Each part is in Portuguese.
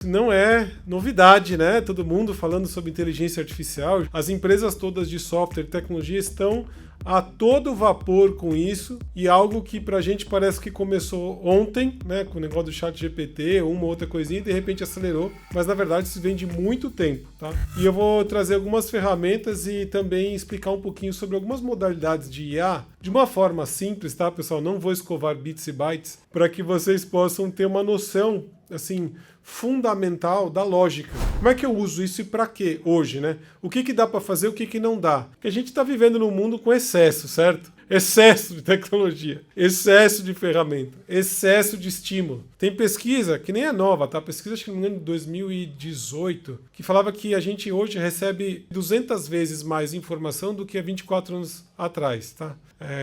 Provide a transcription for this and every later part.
Não é novidade, né? Todo mundo falando sobre inteligência artificial. As empresas todas de software e tecnologia estão a todo vapor com isso, e algo que pra gente parece que começou ontem, né, com o negócio do ChatGPT, uma ou outra coisinha, e de repente acelerou, mas na verdade isso vem de muito tempo, tá? E eu vou trazer algumas ferramentas e também explicar um pouquinho sobre algumas modalidades de IA, de uma forma simples, tá, pessoal? Não vou escovar bits e bytes, para que vocês possam ter uma noção, assim, fundamental da lógica. Como é que eu uso isso e para quê hoje, né? O que dá para fazer, o que não dá? Porque a gente está vivendo num mundo com excesso, certo? Excesso de tecnologia, excesso de ferramenta, excesso de estímulo. Tem pesquisa, que nem é nova, tá? Pesquisa, acho que não me engano, de 2018, que falava que a gente hoje recebe 200 vezes mais informação do que há 24 anos atrás, tá?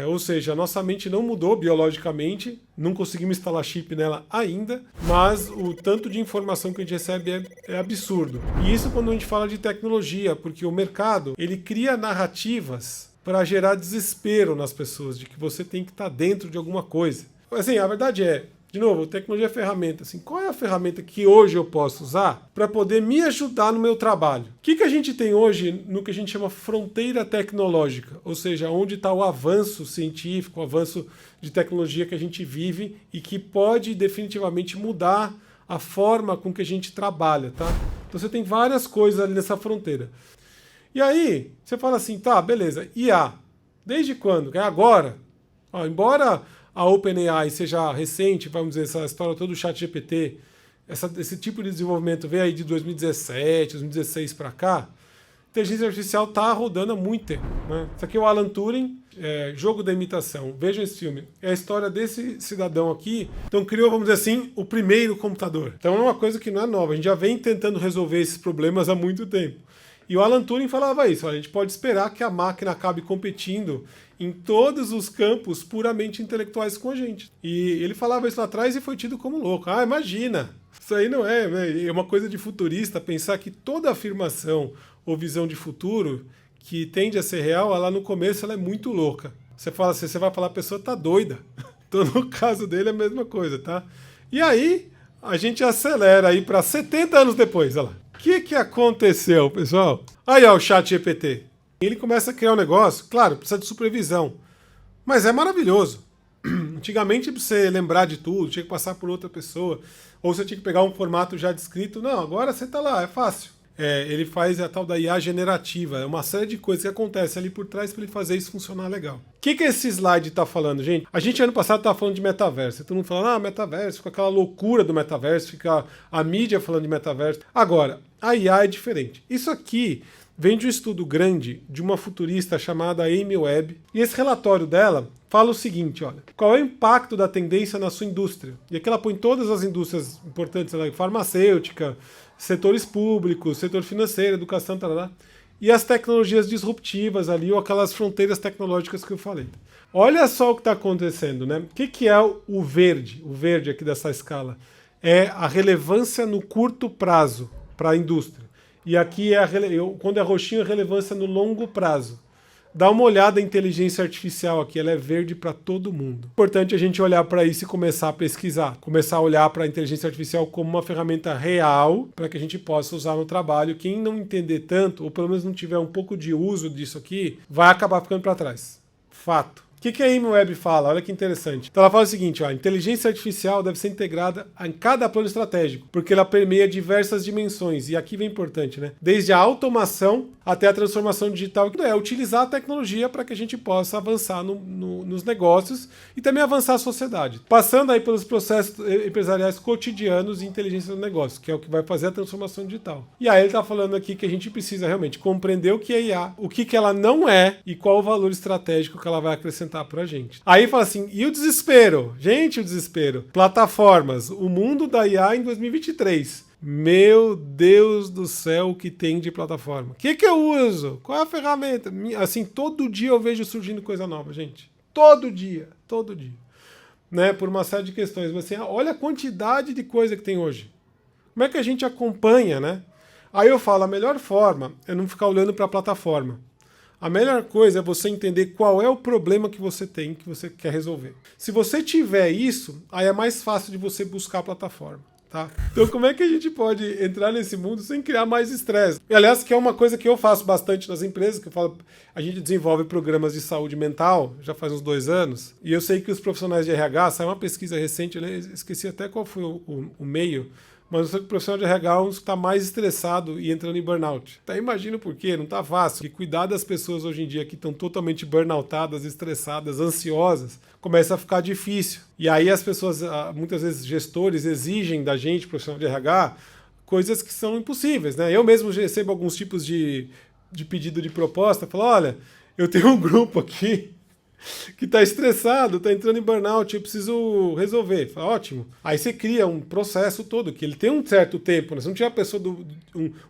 Ou seja, a nossa mente não mudou biologicamente, não conseguimos instalar chip nela ainda, mas o tanto de informação que a gente recebe é absurdo. E isso quando a gente fala de tecnologia, porque o mercado, ele cria narrativas para gerar desespero nas pessoas, de que você tem que estar dentro de alguma coisa. Assim, a verdade é, de novo, tecnologia é ferramenta. Assim, qual é a ferramenta que hoje eu posso usar para poder me ajudar no meu trabalho? O que a gente tem hoje no que a gente chama fronteira tecnológica? Ou seja, onde está o avanço científico, o avanço de tecnologia que a gente vive e que pode definitivamente mudar a forma com que a gente trabalha, tá? Então você tem várias coisas ali nessa fronteira. E aí, você fala assim, tá, beleza, IA, desde quando? É agora? Ó, embora a OpenAI seja recente, vamos dizer, essa história toda do ChatGPT, esse tipo de desenvolvimento veio aí de 2017, 2016 para cá, a inteligência artificial está rodando há muito tempo, né? Isso aqui é o Alan Turing, Jogo da Imitação. Vejam esse filme. É a história desse cidadão aqui. Então criou, vamos dizer assim, o primeiro computador. Então é uma coisa que não é nova. A gente já vem tentando resolver esses problemas há muito tempo. E o Alan Turing falava isso, a gente pode esperar que a máquina acabe competindo em todos os campos puramente intelectuais com a gente. E ele falava isso lá atrás e foi tido como louco. Ah, imagina! Isso aí não é uma coisa de futurista, pensar que toda afirmação ou visão de futuro que tende a ser real, ela no começo ela é muito louca. Você fala assim, você vai falar, a pessoa tá doida. Então no caso dele é a mesma coisa, tá? E aí a gente acelera aí para 70 anos depois, olha lá. O que aconteceu, pessoal? Aí, ó, o ChatGPT. Ele começa a criar um negócio, claro, precisa de supervisão, mas é maravilhoso. Antigamente, para você lembrar de tudo, tinha que passar por outra pessoa, ou você tinha que pegar um formato já descrito. Não, agora você tá lá, é fácil. Ele faz a tal da IA generativa, é uma série de coisas que acontecem ali por trás para ele fazer isso funcionar legal. O que esse slide está falando, gente? A gente ano passado estava falando de metaverso, todo mundo falando, metaverso, fica aquela loucura do metaverso, fica a mídia falando de metaverso. Agora, a IA é diferente. Isso aqui vem de um estudo grande de uma futurista chamada Amy Webb, e esse relatório dela fala o seguinte, olha, qual é o impacto da tendência na sua indústria? E aqui ela põe todas as indústrias importantes, farmacêutica, setores públicos, setor financeiro, educação, tarará, e as tecnologias disruptivas ali, ou aquelas fronteiras tecnológicas que eu falei. Olha só o que está acontecendo, né? O que é o verde? O verde aqui dessa escala é a relevância no curto prazo para a indústria. E aqui quando é roxinho, a relevância no longo prazo. Dá uma olhada na inteligência artificial aqui, ela é verde para todo mundo. Importante a gente olhar para isso e começar a pesquisar. Começar a olhar para a inteligência artificial como uma ferramenta real para que a gente possa usar no trabalho. Quem não entender tanto, ou pelo menos não tiver um pouco de uso disso aqui, vai acabar ficando para trás. Fato. O que a Amy Webb fala? Olha que interessante. Então ela fala o seguinte, ó, a inteligência artificial deve ser integrada em cada plano estratégico, porque ela permeia diversas dimensões. E aqui vem importante, né? Desde a automação até a transformação digital, que é utilizar a tecnologia para que a gente possa avançar nos negócios e também avançar a sociedade. Passando aí pelos processos empresariais cotidianos e inteligência do negócio, que é o que vai fazer a transformação digital. E aí ele está falando aqui que a gente precisa realmente compreender o que é IA, o que ela não é e qual o valor estratégico que ela vai acrescentar pra gente. Aí fala assim, e o desespero? Gente, o desespero. Plataformas, o mundo da IA em 2023. Meu Deus do céu, o que tem de plataforma? O que eu uso? Qual é a ferramenta? Assim, todo dia eu vejo surgindo coisa nova, gente. Todo dia. Né? Por uma série de questões. Mas assim, olha a quantidade de coisa que tem hoje. Como é que a gente acompanha, né? Aí eu falo, a melhor forma é não ficar olhando para a plataforma. A melhor coisa é você entender qual é o problema que você quer resolver. Se você tiver isso, aí é mais fácil de você buscar a plataforma. Tá? Então, como é que a gente pode entrar nesse mundo sem criar mais estresse? E, aliás, que é uma coisa que eu faço bastante nas empresas, que eu falo, a gente desenvolve programas de saúde mental, já faz uns 2 anos, e eu sei que os profissionais de RH, saiu uma pesquisa recente, eu esqueci até qual foi o meio, mas eu sei que o profissional de RH é um dos que está mais estressado e entrando em burnout. Até imagino por quê, não está fácil. Porque cuidar das pessoas hoje em dia que estão totalmente burnoutadas, estressadas, ansiosas, começa a ficar difícil. E aí as pessoas, muitas vezes gestores, exigem da gente, profissional de RH, coisas que são impossíveis, né? Eu mesmo recebo alguns tipos de pedido de proposta, falo, olha, eu tenho um grupo aqui que está estressado, está entrando em burnout, eu preciso resolver. Fala, ótimo. Aí você cria um processo todo, que ele tem um certo tempo, né? Você não tinha uma pessoa,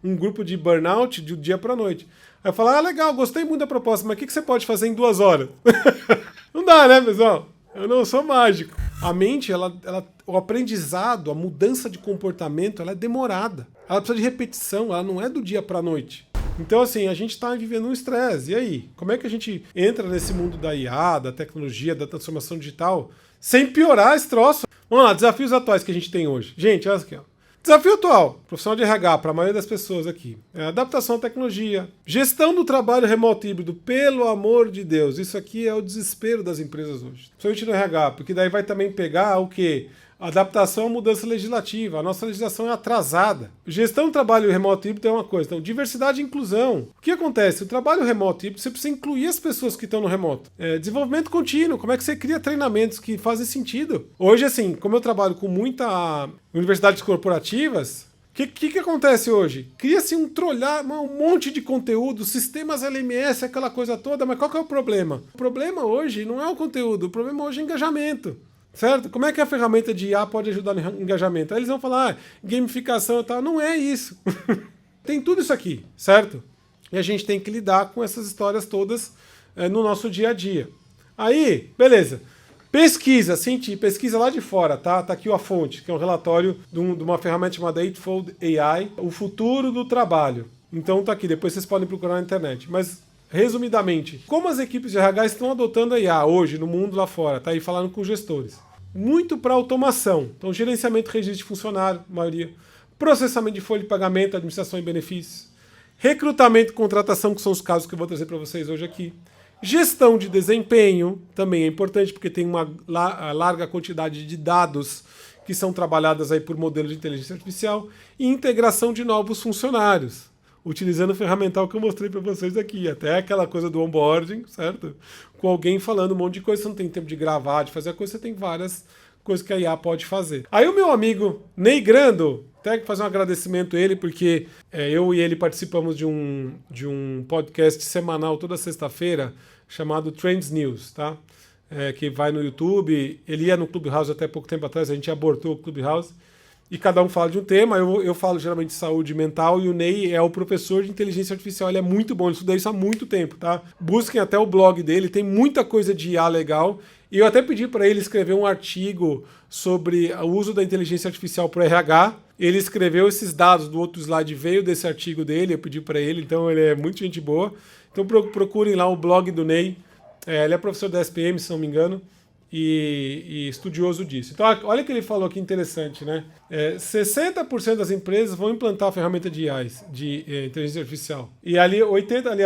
um grupo de burnout de um dia para a noite. Aí eu falo, legal, gostei muito da proposta, mas o que você pode fazer em 2 horas? Não dá, né, pessoal? Eu não sou mágico. A mente, o aprendizado, a mudança de comportamento, ela é demorada. Ela precisa de repetição, ela não é do dia para a noite. Então, assim, a gente está vivendo um estresse. E aí? Como é que a gente entra nesse mundo da IA, da tecnologia, da transformação digital, sem piorar esse troço? Vamos lá, desafios atuais que a gente tem hoje. Gente, olha aqui, ó. Desafio atual, profissional de RH, para a maioria das pessoas aqui, é adaptação à tecnologia, gestão do trabalho remoto híbrido, pelo amor de Deus, isso aqui é o desespero das empresas hoje. Principalmente no RH, porque daí vai também pegar o quê? Adaptação à mudança legislativa. A nossa legislação é atrasada. Gestão do trabalho remoto híbrido é uma coisa. Então, diversidade e inclusão. O que acontece? O trabalho remoto híbrido, você precisa incluir as pessoas que estão no remoto. Desenvolvimento contínuo. Como é que você cria treinamentos que fazem sentido? Hoje, assim, como eu trabalho com muita universidades corporativas, o que acontece hoje? Cria-se um monte de conteúdo, sistemas LMS, aquela coisa toda, mas qual que é o problema? O problema hoje não é o conteúdo, o problema hoje é engajamento. Certo? Como é que a ferramenta de IA pode ajudar no engajamento? Aí eles vão falar, gamificação e tal. Não é isso. Tem tudo isso aqui, certo? E a gente tem que lidar com essas histórias todas no nosso dia a dia. Aí, beleza. Pesquisa lá de fora, tá? Tá aqui a fonte, que é um relatório de uma ferramenta chamada Eightfold AI, o futuro do trabalho. Então tá aqui, depois vocês podem procurar na internet. Mas, resumidamente, como as equipes de RH estão adotando a IA hoje no mundo lá fora? Tá aí falando com gestores. Muito para automação. Então, gerenciamento de registro de funcionário, maioria. Processamento de folha de pagamento, administração e benefícios. Recrutamento e contratação, que são os casos que eu vou trazer para vocês hoje aqui. Gestão de desempenho, também é importante, porque tem uma larga quantidade de dados que são trabalhadas aí por modelos de inteligência artificial. E integração de novos funcionários, utilizando o ferramental que eu mostrei para vocês aqui. Até aquela coisa do onboarding, certo? Com alguém falando um monte de coisa, você não tem tempo de gravar, de fazer a coisa, você tem várias coisas que a IA pode fazer. Aí o meu amigo Ney Grando, até fazer um agradecimento a ele, porque eu e ele participamos de um podcast semanal toda sexta-feira, chamado Trends News, tá? Que vai no YouTube. Ele ia no Clubhouse até pouco tempo atrás, a gente abortou o Clubhouse. E cada um fala de um tema, eu falo geralmente de saúde mental e o Ney é o professor de inteligência artificial, ele é muito bom, ele estuda isso há muito tempo, tá? Busquem até o blog dele, tem muita coisa de IA legal. E eu até pedi para ele escrever um artigo sobre o uso da inteligência artificial para o RH. Ele escreveu esses dados do outro slide, veio desse artigo dele, eu pedi para ele, então ele é muito gente boa. Então procurem lá o blog do Ney, ele é professor da SPM, se não me engano. E estudioso disso. Então, olha o que ele falou aqui interessante, né? 60% das empresas vão implantar a ferramenta de AI, de inteligência artificial. E ali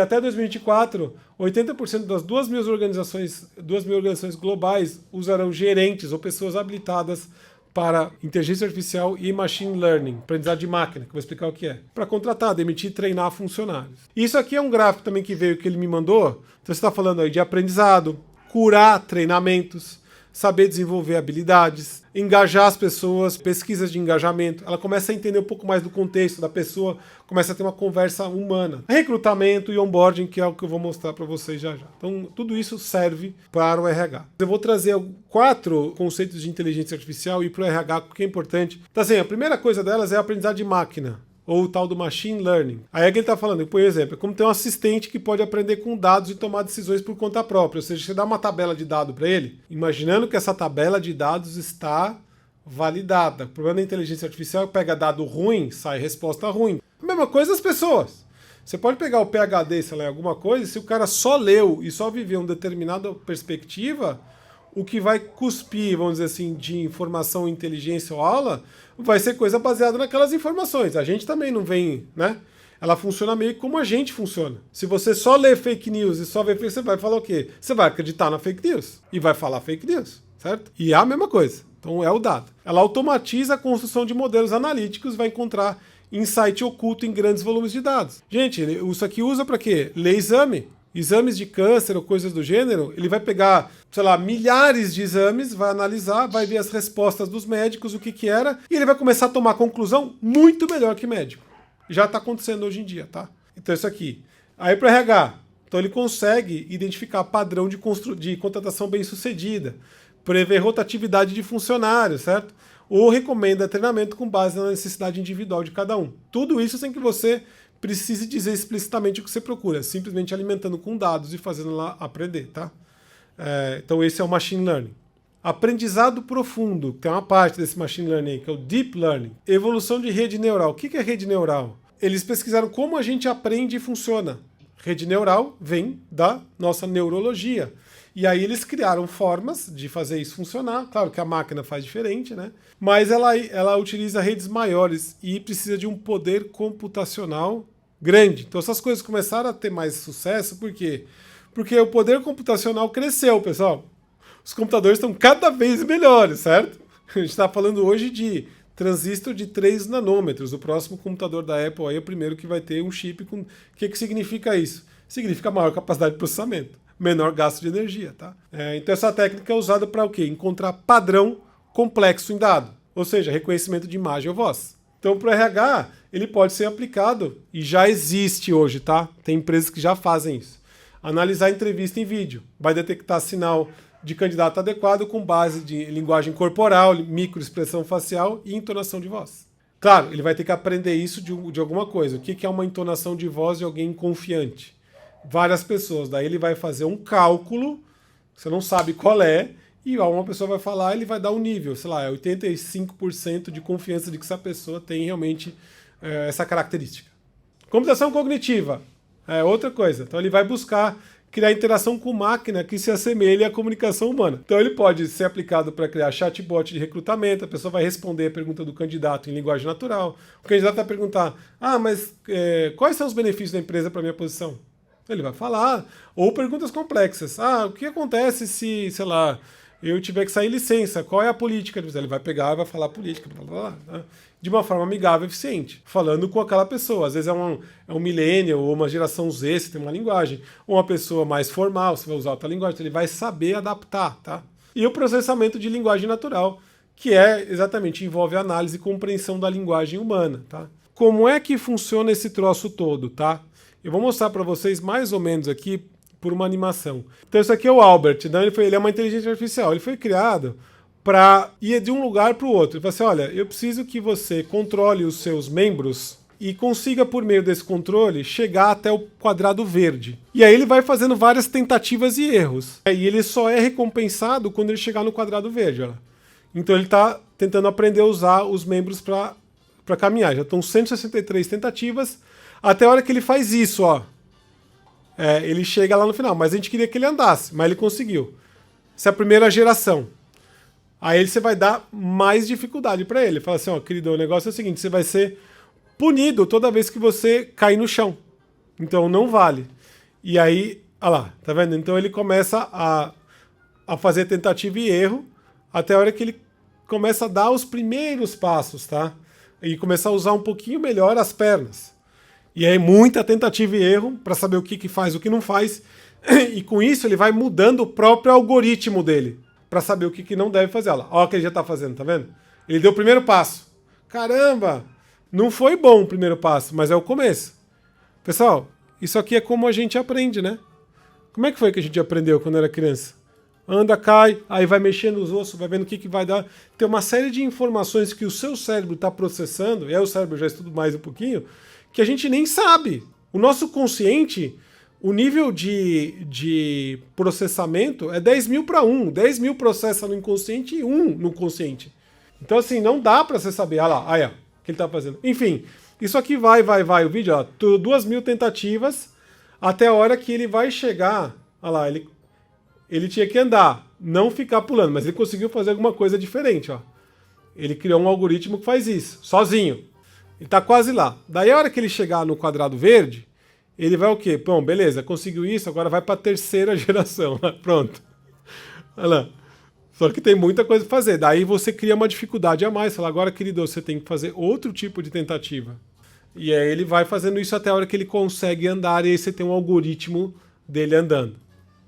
até 2024, 80% das 2 mil organizações globais usarão gerentes ou pessoas habilitadas para inteligência artificial e machine learning, aprendizado de máquina, que eu vou explicar o que é, para contratar, demitir e treinar funcionários. Isso aqui é um gráfico também que veio, que ele me mandou. Então você está falando aí de aprendizado, curar treinamentos, saber desenvolver habilidades, engajar as pessoas, pesquisas de engajamento. Ela começa a entender um pouco mais do contexto da pessoa, começa a ter uma conversa humana. Recrutamento e onboarding, que é o que eu vou mostrar para vocês já já. Então, tudo isso serve para o RH. Eu vou trazer 4 conceitos de inteligência artificial e para o RH, o que é importante. Então, assim, a primeira coisa delas é a aprendizado de máquina, ou o tal do machine learning. Aí é que ele está falando, por exemplo, é como ter um assistente que pode aprender com dados e tomar decisões por conta própria. Ou seja, você dá uma tabela de dados para ele, imaginando que essa tabela de dados está validada. O problema da inteligência artificial é que pega dado ruim, sai resposta ruim. A mesma coisa as pessoas. Você pode pegar o PhD, sei lá, alguma coisa, se o cara só leu e só viveu uma determinada perspectiva, o que vai cuspir, vamos dizer assim, de informação, inteligência ou aula, vai ser coisa baseada naquelas informações. A gente também não vem, né? Ela funciona meio como a gente funciona. Se você só lê fake news e só vê fake news, você vai falar o quê? Você vai acreditar na fake news e vai falar fake news, certo? E é a mesma coisa. Então é o dado. Ela automatiza a construção de modelos analíticos, vai encontrar insight oculto em grandes volumes de dados. Gente, isso aqui usa para quê? Ler exame. Exames de câncer ou coisas do gênero, ele vai pegar, sei lá, milhares de exames, vai analisar, vai ver as respostas dos médicos, o que era, e ele vai começar a tomar conclusão muito melhor que médico. Já está acontecendo hoje em dia, tá? Então isso aqui. Aí para RH, então ele consegue identificar padrão de contratação bem-sucedida, prever rotatividade de funcionários, certo? Ou recomenda treinamento com base na necessidade individual de cada um. Tudo isso sem que você precise dizer explicitamente o que você procura, simplesmente alimentando com dados e fazendo lá aprender, tá? Então esse é o Machine Learning. Aprendizado profundo, tem uma parte desse Machine Learning, que é o Deep Learning. Evolução de rede neural. O que é rede neural? Eles pesquisaram como a gente aprende e funciona. Rede neural vem da nossa neurologia. E aí eles criaram formas de fazer isso funcionar. Claro que a máquina faz diferente, né? Mas ela utiliza redes maiores e precisa de um poder computacional grande. Então essas coisas começaram a ter mais sucesso, por quê? Porque o poder computacional cresceu, pessoal. Os computadores estão cada vez melhores, certo? A gente está falando hoje de transistor de 3 nanômetros. O próximo computador da Apple aí é o primeiro que vai ter um chip com... O que significa isso? Significa maior capacidade de processamento, menor gasto de energia, tá? Então essa técnica é usada para o quê? Encontrar padrão complexo em dado, ou seja, reconhecimento de imagem ou voz. Então para o RH, ele pode ser aplicado, e já existe hoje, tá? Tem empresas que já fazem isso. Analisar entrevista em vídeo, vai detectar sinal de candidato adequado com base de linguagem corporal, microexpressão facial e entonação de voz. Claro, ele vai ter que aprender isso de alguma coisa. O que é uma entonação de voz de alguém confiante? Várias pessoas. Daí ele vai fazer um cálculo, você não sabe qual é, e uma pessoa vai falar, ele vai dar um nível, sei lá, 85% de confiança de que essa pessoa tem realmente essa característica. Computação cognitiva é outra coisa. Então ele vai buscar criar interação com máquina que se assemelhe à comunicação humana. Então ele pode ser aplicado para criar chatbot de recrutamento, a pessoa vai responder a pergunta do candidato em linguagem natural, o candidato vai perguntar, mas quais são os benefícios da empresa para a minha posição? Ele vai falar, ou perguntas complexas, o que acontece se, sei lá, eu tiver que sair licença, qual é a política? Ele vai pegar e vai falar política, blá, blá, blá, né? De uma forma amigável e eficiente, falando com aquela pessoa. Às vezes é um millennial ou uma geração Z, você tem uma linguagem, ou uma pessoa mais formal, você vai usar outra linguagem, então ele vai saber adaptar, tá? E o processamento de linguagem natural, que envolve a análise e compreensão da linguagem humana, tá? Como é que funciona esse troço todo, tá? Eu vou mostrar para vocês mais ou menos aqui por uma animação. Então isso aqui é o Albert, né? Ele é uma inteligência artificial, ele foi criado para ir de um lugar para o outro. Ele falou assim, olha, eu preciso que você controle os seus membros e consiga, por meio desse controle, chegar até o quadrado verde. E aí ele vai fazendo várias tentativas e erros. E ele só é recompensado quando ele chegar no quadrado verde. Olha. Então ele está tentando aprender a usar os membros para caminhar. Já estão 163 tentativas, até a hora que ele faz isso, ó. Ele chega lá no final, mas a gente queria que ele andasse, mas ele conseguiu. Essa é a primeira geração. Aí você vai dar mais dificuldade para ele. Fala assim, ó, querido, o negócio é o seguinte, você vai ser punido toda vez que você cair no chão. Então não vale. E aí, olha lá, tá vendo? Então ele começa a fazer tentativa e erro, até a hora que ele começa a dar os primeiros passos, tá? E começar a usar um pouquinho melhor as pernas. E aí muita tentativa e erro para saber o que faz, o que não faz. E com isso ele vai mudando o próprio algoritmo dele para saber o que não deve fazer. Olha o que ele já está fazendo, tá vendo? Ele deu o primeiro passo. Caramba! Não foi bom o primeiro passo, mas é o começo. Pessoal, isso aqui é como a gente aprende, né? Como é que foi que a gente aprendeu quando era criança? Anda, cai, aí vai mexendo os ossos, vai vendo o que vai dar. Tem uma série de informações que o seu cérebro está processando, e aí o cérebro já estuda mais um pouquinho, que a gente nem sabe. O nosso consciente, o nível de processamento é 10 mil para 1. 10 mil processa no inconsciente e 1 no consciente. Então, assim, não dá para você saber. Olha lá, aí, ó, o que ele está fazendo. Enfim, isso aqui vai. O vídeo, ó, 2.000 tentativas, até a hora que ele vai chegar. Olha lá, ele tinha que andar, não ficar pulando, mas ele conseguiu fazer alguma coisa diferente, ó. Ele criou um algoritmo que faz isso, sozinho. Ele tá quase lá. Daí a hora que ele chegar no quadrado verde, ele vai o quê? Bom, beleza, conseguiu isso, agora vai para a terceira geração. Pronto. Olha lá. Só que tem muita coisa para fazer. Daí você cria uma dificuldade a mais. Fala, agora, querido, você tem que fazer outro tipo de tentativa. E aí ele vai fazendo isso até a hora que ele consegue andar, e aí você tem um algoritmo dele andando.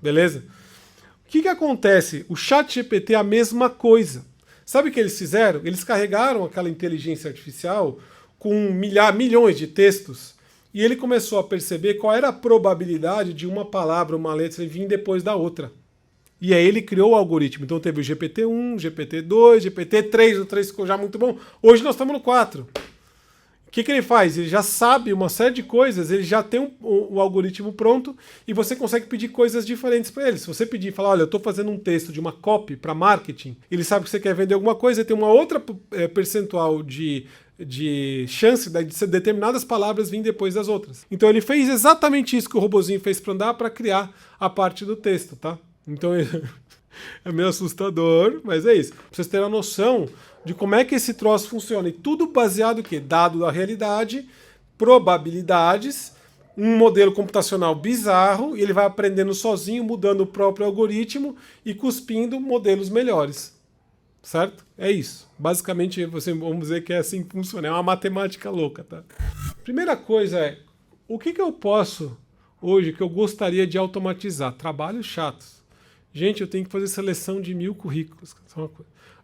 Beleza? O que acontece? O ChatGPT é a mesma coisa. Sabe o que eles fizeram? Eles carregaram aquela inteligência artificial com milhões de textos, e ele começou a perceber qual era a probabilidade de uma palavra, uma letra vir depois da outra. E aí ele criou o algoritmo. Então teve o GPT-1, GPT-2, GPT-3, o 3 ficou já muito bom. Hoje nós estamos no 4. O que ele faz? Ele já sabe uma série de coisas, ele já tem o algoritmo pronto e você consegue pedir coisas diferentes para ele. Se você pedir e falar, olha, eu estou fazendo um texto de uma copy para marketing, ele sabe que você quer vender alguma coisa e tem uma outra percentual de chance de determinadas palavras virem depois das outras. Então ele fez exatamente isso que o robozinho fez para andar, para criar a parte do texto, tá? Então é meio assustador, mas é isso. Pra vocês terem a noção de como é que esse troço funciona. E tudo baseado em quê? Dado da realidade, probabilidades, um modelo computacional bizarro, e ele vai aprendendo sozinho, mudando o próprio algoritmo e cuspindo modelos melhores. Certo? É isso. Basicamente, vamos dizer que é assim que funciona. É uma matemática louca, tá? Primeira coisa é, o que eu posso hoje que eu gostaria de automatizar? Trabalhos chatos. Gente, eu tenho que fazer seleção de 1000 currículos.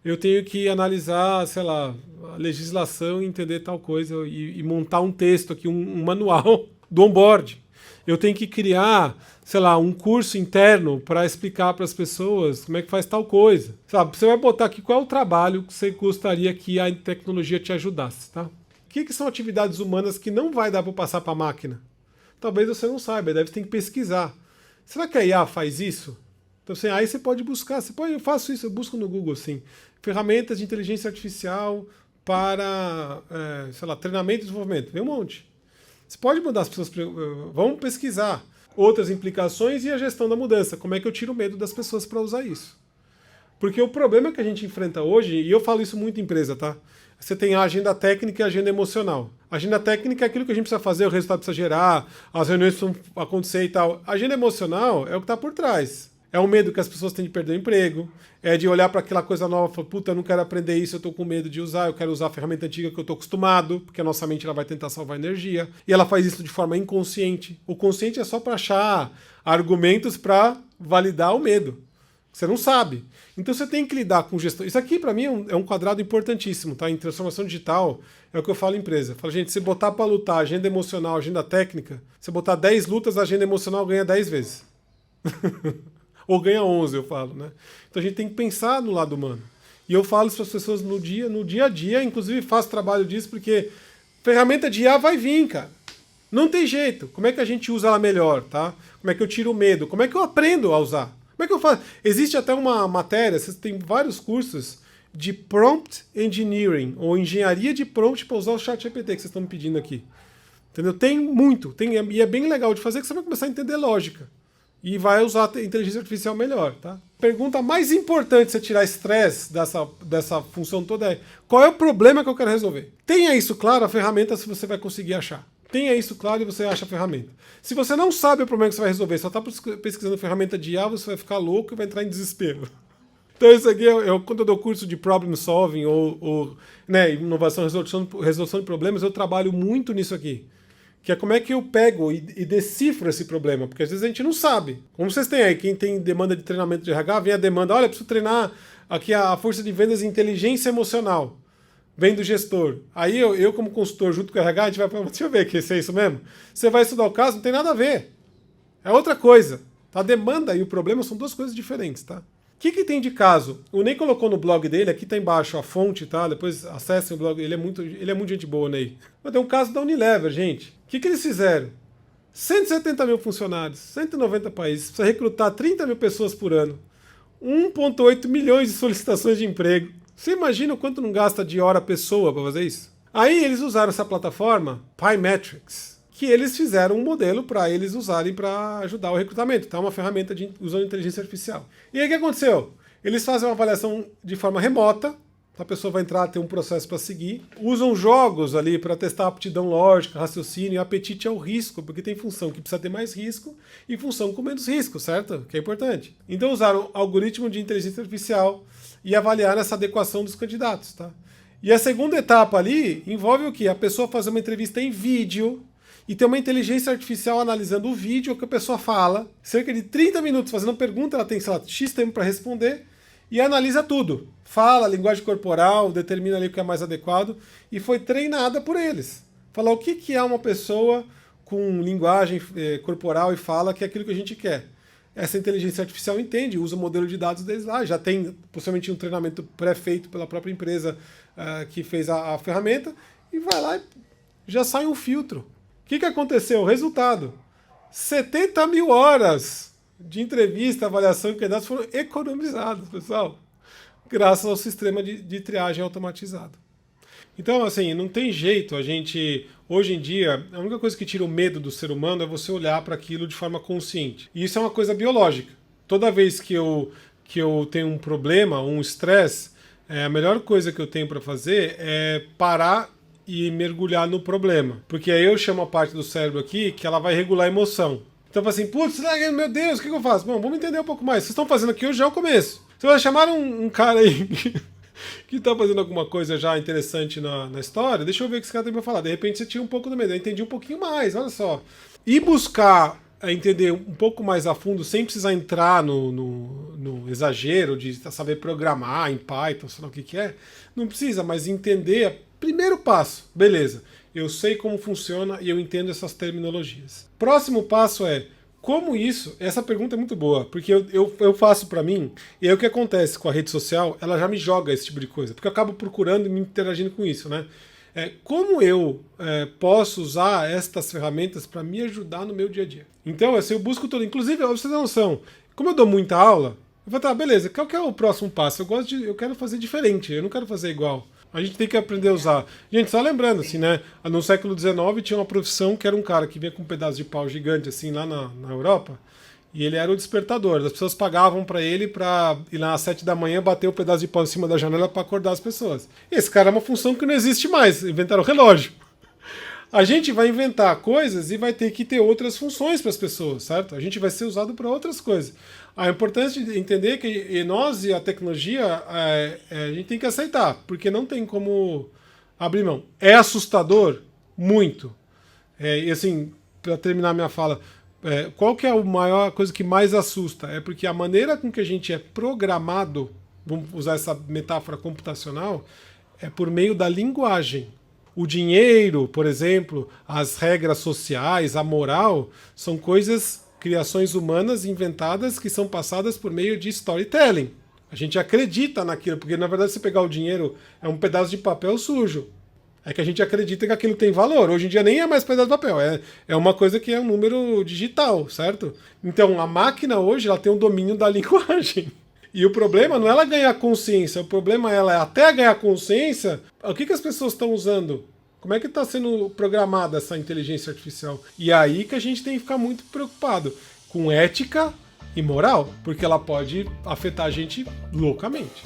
Eu tenho que analisar, sei lá, a legislação e entender tal coisa e montar um texto aqui, um manual do onboard. Eu tenho que criar, sei lá, um curso interno para explicar para as pessoas como é que faz tal coisa. Sabe, você vai botar aqui qual é o trabalho que você gostaria que a tecnologia te ajudasse, tá? O que são atividades humanas que não vai dar para passar para a máquina? Talvez você não saiba, deve ter que pesquisar. Será que a IA faz isso? Então, assim, aí você pode buscar, eu faço isso, eu busco no Google, assim, ferramentas de inteligência artificial para, sei lá, treinamento e desenvolvimento. Vem um monte. Você pode mandar as pessoas, vamos pesquisar outras implicações e a gestão da mudança. Como é que eu tiro o medo das pessoas para usar isso? Porque o problema que a gente enfrenta hoje, e eu falo isso muito em empresa, tá? Você tem a agenda técnica e a agenda emocional. A agenda técnica é aquilo que a gente precisa fazer, o resultado precisa gerar, as reuniões precisam acontecer e tal. A agenda emocional é o que está por trás. É o medo que as pessoas têm de perder o emprego, é de olhar para aquela coisa nova e falar, puta, eu não quero aprender isso, eu estou com medo de usar, eu quero usar a ferramenta antiga que eu estou acostumado, porque a nossa mente ela vai tentar salvar energia, e ela faz isso de forma inconsciente. O consciente é só para achar argumentos para validar o medo. Você não sabe. Então você tem que lidar com gestão. Isso aqui, para mim, é um quadrado importantíssimo, tá? Em transformação digital, é o que eu falo em empresa. Eu falo, gente, se botar para lutar agenda emocional, agenda técnica, se botar 10 lutas, a agenda emocional ganha 10 vezes. Ou ganha 11, eu falo, né? Então a gente tem que pensar no lado humano. E eu falo isso para as pessoas no dia a dia, inclusive faço trabalho disso, porque ferramenta de IA vai vir, cara. Não tem jeito. Como é que a gente usa ela melhor, tá? Como é que eu tiro o medo? Como é que eu aprendo a usar? Como é que eu faço? Existe até uma matéria, vocês têm vários cursos de prompt engineering, ou engenharia de prompt para usar o ChatGPT que vocês estão me pedindo aqui. Entendeu? Tem muito, e é bem legal de fazer, que você vai começar a entender lógica. E vai usar a inteligência artificial melhor, tá? Pergunta mais importante você tirar estresse dessa função toda é: qual é o problema que eu quero resolver? Tenha isso claro, a ferramenta se você vai conseguir achar. Tenha isso claro e você acha a ferramenta. Se você não sabe o problema que você vai resolver, só está pesquisando ferramenta de IA, você vai ficar louco e vai entrar em desespero. Então isso aqui, quando eu dou curso de problem solving ou né, inovação, resolução de problemas, eu trabalho muito nisso aqui. Que é como é que eu pego e decifro esse problema, porque às vezes a gente não sabe. Como vocês têm aí, quem tem demanda de treinamento de RH, vem a demanda, olha, preciso treinar aqui a força de vendas e inteligência emocional. Vem do gestor. Aí eu como consultor, junto com o RH, a gente vai falar, deixa eu ver que se é isso mesmo. Você vai estudar o caso, não tem nada a ver. É outra coisa. A demanda e o problema são duas coisas diferentes, tá? O que tem de caso? O Ney colocou no blog dele, aqui tá embaixo a fonte, tá? Depois acessem o blog, ele é muito gente boa, Ney. Mas tem um caso da Unilever, gente. O que eles fizeram? 170 mil funcionários, 190 países, precisa recrutar 30 mil pessoas por ano, 1,8 milhões de solicitações de emprego. Você imagina o quanto não gasta de hora a pessoa para fazer isso? Aí eles usaram essa plataforma, PyMetrics, que eles fizeram um modelo para eles usarem para ajudar o recrutamento. Tá? Uma ferramenta usando inteligência artificial. E aí o que aconteceu? Eles fazem uma avaliação de forma remota, a pessoa vai entrar, ter um processo para seguir. Usam jogos ali para testar aptidão lógica, raciocínio e apetite ao risco, porque tem função que precisa ter mais risco e função com menos risco, certo? Que é importante. Então usaram algoritmo de inteligência artificial e avaliaram essa adequação dos candidatos, tá? E a segunda etapa ali envolve o quê? A pessoa fazer uma entrevista em vídeo e ter uma inteligência artificial analisando o vídeo que a pessoa fala, cerca de 30 minutos fazendo pergunta, ela tem, sei lá, X tempo para responder, e analisa tudo. Fala, linguagem corporal, determina ali o que é mais adequado, e foi treinada por eles. Falar o que é uma pessoa com linguagem corporal e fala que é aquilo que a gente quer. Essa inteligência artificial entende, usa o modelo de dados deles lá, já tem possivelmente um treinamento pré-feito pela própria empresa que fez a ferramenta, e vai lá e já sai um filtro. O que aconteceu? O resultado: 70 mil horas de entrevista, avaliação e candidatos foram economizados, pessoal, graças ao sistema de triagem automatizado. Então, assim, não tem jeito a gente... Hoje em dia, a única coisa que tira o medo do ser humano é você olhar para aquilo de forma consciente. E isso é uma coisa biológica. Toda vez que eu tenho um problema, um estresse, a melhor coisa que eu tenho para fazer é parar e mergulhar no problema. Porque aí eu chamo a parte do cérebro aqui que ela vai regular a emoção. Então, assim, putz, meu Deus, o que eu faço? Bom, vamos entender um pouco mais. Vocês estão fazendo aqui hoje já é o começo. Vocês vão chamar um cara aí que está fazendo alguma coisa já interessante na história, deixa eu ver o que esse cara tem para falar. De repente você tinha um pouco do medo, eu entendi um pouquinho mais, olha só. E buscar entender um pouco mais a fundo, sem precisar entrar no exagero de saber programar em Python, sei lá o que é, não precisa, mas entender, primeiro passo, beleza, eu sei como funciona e eu entendo essas terminologias. Próximo passo é, como isso? Essa pergunta é muito boa, porque eu faço para mim, e aí o que acontece com a rede social, ela já me joga esse tipo de coisa, porque eu acabo procurando e me interagindo com isso, né? Como eu posso usar estas ferramentas para me ajudar no meu dia a dia? Então, assim, eu busco tudo. Inclusive, pra vocês terem noção, como eu dou muita aula, eu falo, tá, beleza, qual que é o próximo passo? Eu quero fazer diferente, eu não quero fazer igual. A gente tem que aprender a usar. Gente, só lembrando, assim, né? No século XIX tinha uma profissão que era um cara que vinha com um pedaço de pau gigante, assim, lá na Europa, e ele era o despertador. As pessoas pagavam para ele para ir lá às 7 da manhã, bater o pedaço de pau em cima da janela para acordar as pessoas. Esse cara é uma função que não existe mais. Inventaram o relógio. A gente vai inventar coisas e vai ter que ter outras funções para as pessoas, certo? A gente vai ser usado para outras coisas. A importância de entender que nós e a tecnologia a gente tem que aceitar, porque não tem como abrir mão. É assustador? Muito. E assim, para terminar minha fala, qual que é a maior coisa que mais assusta? É porque a maneira com que a gente é programado, vamos usar essa metáfora computacional, é por meio da linguagem. O dinheiro, por exemplo, as regras sociais, a moral, são coisas, criações humanas inventadas que são passadas por meio de storytelling. A gente acredita naquilo, porque na verdade se pegar o dinheiro é um pedaço de papel sujo. É que a gente acredita que aquilo tem valor. Hoje em dia nem é mais pedaço de papel, é uma coisa que é um número digital, certo? Então a máquina hoje ela tem um domínio da linguagem. E o problema não é ela ganhar consciência, o problema é ela até ganhar consciência, o que as pessoas estão usando? Como é que está sendo programada essa inteligência artificial? E é aí que a gente tem que ficar muito preocupado com ética e moral, porque ela pode afetar a gente loucamente.